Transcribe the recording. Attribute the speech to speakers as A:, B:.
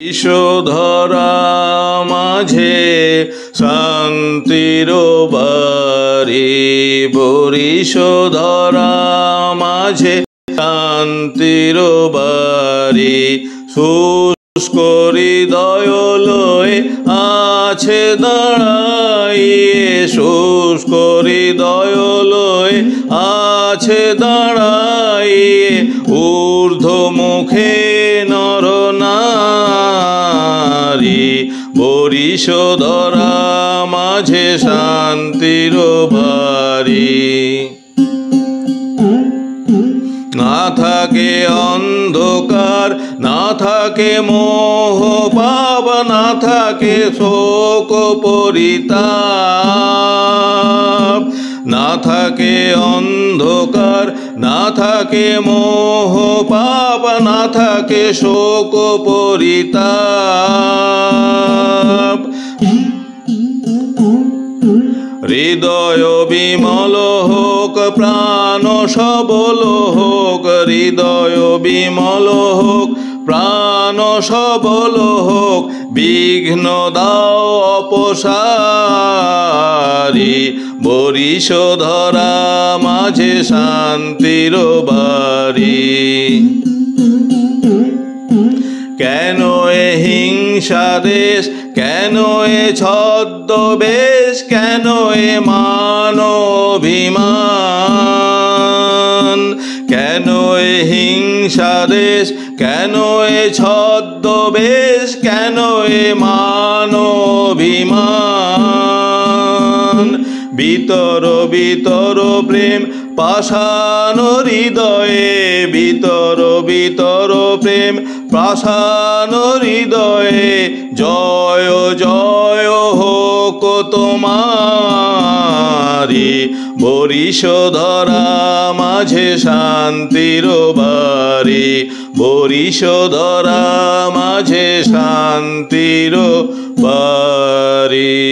A: বিষধরা মাঝে শান্তির বাড়ি, বরিশধরা মাঝে শান্তির বাড়ি। শুষ্ক হৃদয় লয়ে আছে দাঁড়াইয়ে, শুষ্ক হৃদয় লয়ে আছে দাঁড়াইয়ে, ঊর্ধ্বমুখে নরনারী। বরিশধরা মাঝে শান্তির বাড়ি। না থাকে অন্ধকার, না থাকে মোহ পাপ, না থাকে শোক পরিতাপ। না থাকে অন্ধকার, না থাকে মোহ পাপ, না থাকে শোক পরিতাপ। হৃদয় বিমল হোক, প্রাণ সবল হোক, হৃদয় বিমল হোক, প্রাণ সবল হোক, বিঘ্ন দাও অপসারী। বরিশধরা মাঝে শান্তির বাড়ি। কেন এ হিংসা দেশ, কেন এ ছদ্মবেশ, কেন এ মান অভিমান? কেন এ হিংসা দেশ, কেন এ ছদ্মবেশ, কেন এ মান অভিমান? বিতর বিতর প্রেম পাষাণ হৃদয়ে, বিতর বিতর প্রেম পাষাণ হৃদয়ে, জয় জয় হোক তোমারি। বরিশধরা মাঝে শান্তির বাড়ি, বরিশধরা মাঝে শান্তির বাড়ি।